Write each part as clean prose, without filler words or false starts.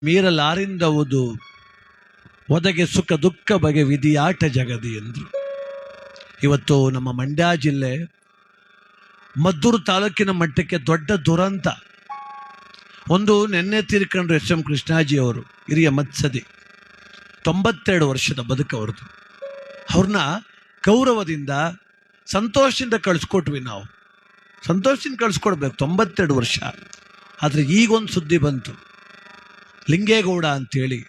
ಮೀರಲಾರಿಂದವುದು ಒದಗೆ ಸುಖ ದುಃಖ ಬಗೆ ವಿಧಿಯಾಟ ಜಗದಿ ಎಂದರು. ಇವತ್ತು ನಮ್ಮ ಮಂಡ್ಯ ಜಿಲ್ಲೆ ಮದ್ದೂರು ತಾಲೂಕಿನ ಮಟ್ಟಕ್ಕೆ ದೊಡ್ಡ ದುರಂತ. ಒಂದು ನೆನ್ನೆ ತೀರ್ಕೊಂಡ್ರು ಎಸ್ ಎಂ ಕೃಷ್ಣಾಜಿ ಅವರು, ಹಿರಿಯ ಮತ್ಸದಿ, 92 ವರ್ಷದ ಬದುಕು ಅವ್ರದ್ದು. ಅವ್ರನ್ನ ಗೌರವದಿಂದ ಸಂತೋಷದಿಂದ ಕಳಿಸ್ಕೊಟ್ವಿ ನಾವು. ಸಂತೋಷದಿಂದ ಕಳಿಸ್ಕೊಡ್ಬೇಕು, 92 ವರ್ಷ. ಆದರೆ ಈಗೊಂದು ಸುದ್ದಿ ಬಂತು. ಲಿಂಗೇಗೌಡ ಅಂತೇಳಿ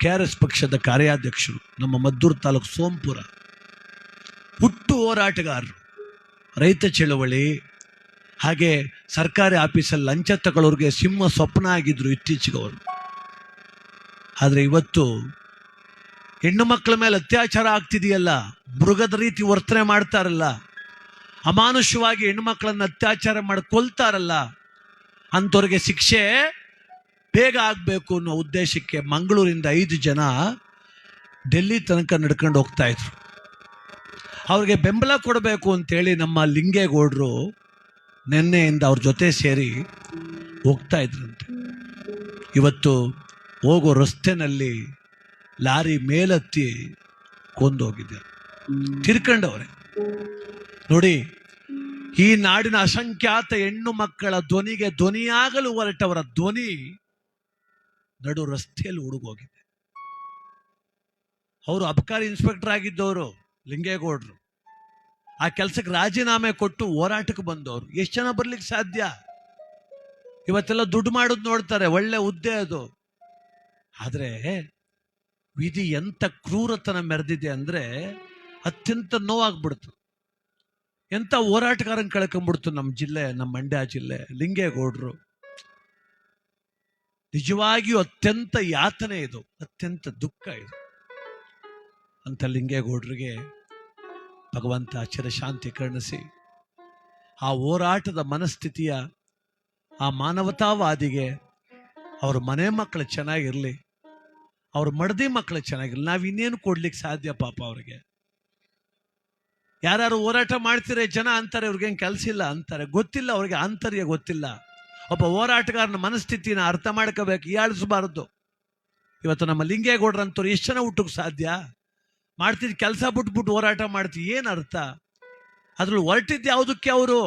KRS ಪಕ್ಷದ ಕಾರ್ಯಾಧ್ಯಕ್ಷರು, ನಮ್ಮ ಮದ್ದೂರು ತಾಲೂಕು ಸೋಂಪುರ, ಹುಟ್ಟು ಹೋರಾಟಗಾರರು, ರೈತ ಚಳವಳಿ ಹಾಗೆ ಸರ್ಕಾರಿ ಆಫೀಸಲ್ಲಿ ಲಂಚ ತಗೊಳ್ಳೋರಿಗೆ ಸಿಂಹ ಸ್ವಪ್ನ ಆಗಿದ್ರು ಇತ್ತೀಚೆಗೆ ಅವರು. ಆದರೆ ಇವತ್ತು ಹೆಣ್ಣು ಮಕ್ಕಳ ಮೇಲೆ ಅತ್ಯಾಚಾರ ಆಗ್ತಿದೆಯಲ್ಲ, ಮೃಗದ ರೀತಿ ವರ್ತನೆ ಮಾಡ್ತಾರಲ್ಲ, ಅಮಾನುಷವಾಗಿ ಹೆಣ್ಣು ಮಕ್ಕಳನ್ನು ಅತ್ಯಾಚಾರ ಮಾಡಿ ಕೊಲ್ತಾರಲ್ಲ, ಅಂಥವ್ರಿಗೆ ಶಿಕ್ಷೆ ಬೇಗ ಆಗಬೇಕು ಅನ್ನೋ ಉದ್ದೇಶಕ್ಕೆ ಮಂಗಳೂರಿಂದ 5 ಜನ ಡೆಲ್ಲಿ ತನಕ ನಡ್ಕೊಂಡು ಹೋಗ್ತಾ ಇದ್ರು. ಅವ್ರಿಗೆ ಬೆಂಬಲ ಕೊಡಬೇಕು ಅಂತೇಳಿ ನಮ್ಮ ಲಿಂಗೇಗೌಡರು ನಿನ್ನೆಯಿಂದ ಅವ್ರ ಜೊತೆ ಸೇರಿ ಹೋಗ್ತಾ ಇದ್ರಂತೆ. ಇವತ್ತು ಹೋಗೋ ರಸ್ತೆನಲ್ಲಿ ಲಾರಿ ಮೇಲತ್ತಿ ಕೊಂದೋಗಿದ್ದಾರೆ, ತಿರ್ಕೊಂಡವ್ರೆ. ನೋಡಿ, ಈ ನಾಡಿನ ಅಸಂಖ್ಯಾತ ಹೆಣ್ಣು ಮಕ್ಕಳ ಧ್ವನಿಗೆ ಧ್ವನಿಯಾಗಲು ಹೊರಟವರ ಧ್ವನಿ ನಡು ರಸ್ತೆಯಲ್ಲಿ ಹುಡುಗೋಗಿದೆ. ಅವರು ಅಬಕಾರಿ ಇನ್ಸ್ಪೆಕ್ಟರ್ ಆಗಿದ್ದವರು ಲಿಂಗೇಗೌಡರು. ಆ ಕೆಲಸಕ್ಕೆ ರಾಜೀನಾಮೆ ಕೊಟ್ಟು ಹೋರಾಟಕ್ಕೆ ಬಂದವರು. ಎಷ್ಟು ಜನ ಬರ್ಲಿಕ್ಕೆ ಸಾಧ್ಯ? ಇವತ್ತೆಲ್ಲ ದುಡ್ಡು ಮಾಡೋದು ನೋಡ್ತಾರೆ, ಒಳ್ಳೆ ಹುದ್ದೆ ಅದು. ಆದರೆ ವಿಧಿ ಎಂಥ ಕ್ರೂರತನ ಮೆರೆದಿದೆ ಅಂದರೆ ಅತ್ಯಂತ ನೋವಾಗ್ಬಿಡ್ತು. ಎಂಥ ಹೋರಾಟಗಾರನ್ ಕಳ್ಕೊಂಡ್ಬಿಡ್ತು ನಮ್ಮ ಜಿಲ್ಲೆ, ನಮ್ಮ ಮಂಡ್ಯ ಜಿಲ್ಲೆ. ಲಿಂಗೇಗೌಡರು ನಿಜವಾಗಿಯೂ ಅತ್ಯಂತ ಯಾತನೆ ಇದು, ಅತ್ಯಂತ ದುಃಖ ಇದು. ಅಂತ ಲಿಂಗೇಗೌಡರಿಗೆ ಭಗವಂತ ಚಿರಶಾಂತಿ ಕರುಣಿಸಿ, ಆ ಹೋರಾಟದ ಮನಸ್ಥಿತಿಯ ಆ ಮಾನವತಾವಾದಿಗೆ ಅವ್ರ ಮನೆ ಮಕ್ಕಳು ಚೆನ್ನಾಗಿರಲಿ, ಅವ್ರ ಮಡದಿ ಮಕ್ಕಳು ಚೆನ್ನಾಗಿರಲಿ. ನಾವು ಇನ್ನೇನು ಕೊಡ್ಲಿಕ್ಕೆ ಸಾಧ್ಯ ಪಾಪ ಅವ್ರಿಗೆ? ಯಾರು ಹೋರಾಟ ಮಾಡ್ತೀರ ಜನ ಅಂತಾರೆ, ಅವ್ರಿಗೇನು ಕೆಲಸ ಇಲ್ಲ ಅಂತಾರೆ. ಗೊತ್ತಿಲ್ಲ ಅವ್ರಿಗೆ, ಆಂತರ್ಯ ಗೊತ್ತಿಲ್ಲ. ಒಬ್ಬ ಹೋರಾಟಗಾರನ ಮನಸ್ಥಿತಿನ ಅರ್ಥ ಮಾಡ್ಕೋಬೇಕು, ಹೀಯಾಳಿಸಬಾರದು. ಇವತ್ತು ನಮ್ಮ ಲಿಂಗೇಗೌಡರಂತವ್ರು ಎಷ್ಟು ಜನ ಹುಟ್ಟಕ್ಕೆ ಸಾಧ್ಯ? ಮಾಡ್ತಿದ್ದು ಕೆಲಸ ಬಿಟ್ಬಿಟ್ಟು ಹೋರಾಟ ಮಾಡ್ತೀವಿ, ಏನು ಅರ್ಥ? ಅದ್ರಲ್ಲಿ ಹೊರಟಿದ್ದು ಯಾವುದಕ್ಕೆ? ಅವರು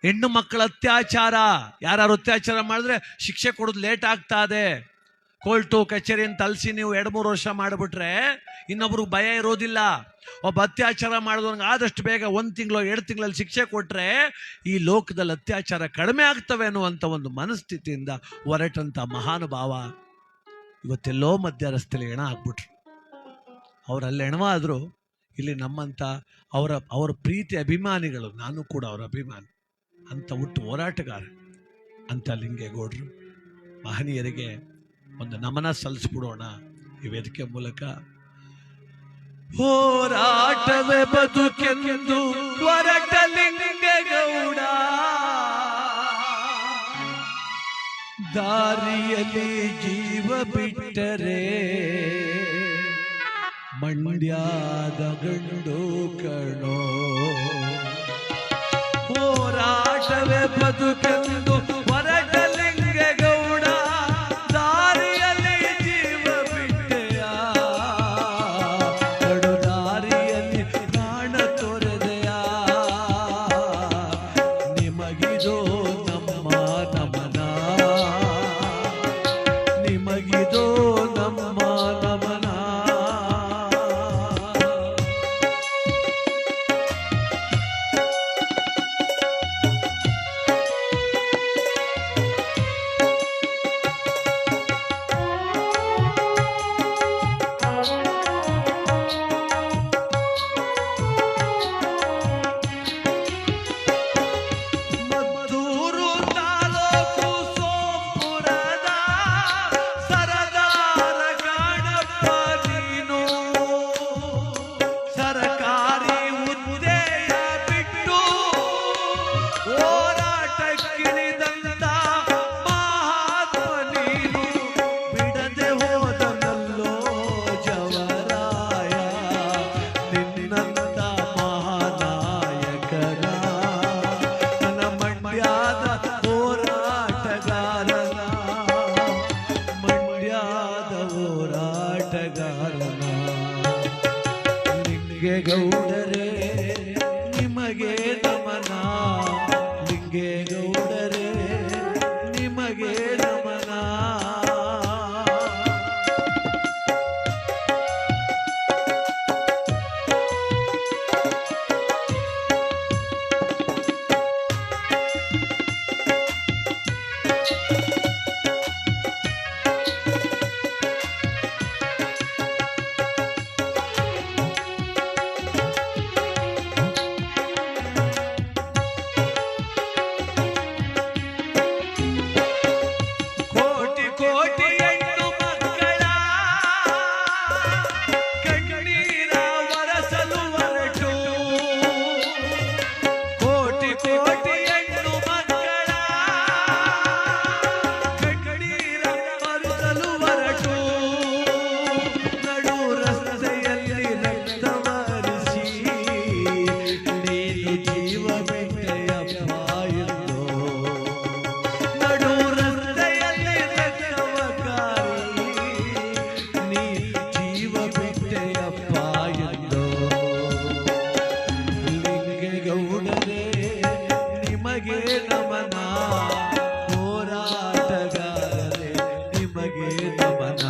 ಹೆಣ್ಣು ಮಕ್ಕಳ ಅತ್ಯಾಚಾರ. ಯಾರು ಅತ್ಯಾಚಾರ ಮಾಡಿದ್ರೆ ಶಿಕ್ಷೆ ಕೊಡೋದು ಲೇಟ್ ಆಗ್ತಾ ಇದೆ. ಕೋರ್ಟು ಕಚೇರಿ ಅಂತ ಅಲ್ಸಿ ನೀವು 2-3 ವರ್ಷ ಮಾಡಿಬಿಟ್ರೆ ಇನ್ನೊಬ್ರಿಗೆ ಭಯ ಇರೋದಿಲ್ಲ. ಒಬ್ಬ ಅತ್ಯಾಚಾರ ಮಾಡಿದವ್ರಿಗೆ ಆದಷ್ಟು ಬೇಗ 1 ತಿಂಗಳು 2 ತಿಂಗಳಲ್ಲಿ ಶಿಕ್ಷೆ ಕೊಟ್ಟರೆ ಈ ಲೋಕದಲ್ಲಿ ಅತ್ಯಾಚಾರ ಕಡಿಮೆ ಆಗ್ತವೆ ಅನ್ನುವಂಥ ಒಂದು ಮನಸ್ಥಿತಿಯಿಂದ ಹೊರಟಂಥ ಮಹಾನುಭಾವ ಇವತ್ತೆಲ್ಲೋ ಮಧ್ಯ ರಸ್ತೆಯಲ್ಲಿ ಹೆಣ ಆಗ್ಬಿಟ್ರು. ಅವರಲ್ಲಿ ಹೆಣವಾದ್ರು ಇಲ್ಲಿ ನಮ್ಮಂಥ ಅವರ ಪ್ರೀತಿ ಅಭಿಮಾನಿಗಳು, ನಾನು ಕೂಡ ಅವರ ಅಭಿಮಾನಿ, ಅಂತ ಹುಟ್ಟು ಹೋರಾಟಗಾರ ಅಂತ ಲಿಂಗೇಗೌಡರು ಮಹನೀಯರಿಗೆ ಒಂದು ನಮನ ಸಲ್ಲಿಸ್ಬಿಡೋಣ ಈ ವೇದಿಕೆ ಮೂಲಕ. ಹೋರಾಟವೇ ಬದುಕೆಂದು ಹೊರಟ ಲಿಂಗೇಗೌಡ, ದಾರಿಯಲ್ಲಿ ಜೀವ ಬಿಟ್ಟರೆ ಮಂಡ್ಯದ ಗಂಡು ಕಣೋ. ಹೋರಾಟವೇ ಬದುಕೆಂದು ಹೊರಟ ಲಿಂಗೇಗೌಡ, ದಾರಿಯಲ್ಲಿ ಜೀವ ಬಿಟ್ಟೆಯ, ಕಡು ದಾರಿಯಲ್ಲಿ ಪ್ರಾಣ ತೊರೆದೆಯ. ನಿಮಗಿದೋ ನಮ್ಮ ನಮನ, ನಿಮಗಿದೋ ನಮ್ಮ ನಮನ. ಹೋರಾಟಗಾರನ. ಲಿಂಗೇಗೌಡರೇ ನಿಮಗೆ ನಮನ, ಲಿಂಗೇಗೌಡರೇ ನಿಮಗೆ ನಮನ. ಲಿಂಗೇಗೌಡರೇ ನಿಮಗೆ ನಮನ, ಹೋರಾಟಗಾರರೇ ನಿಮಗೆ ನಮನ.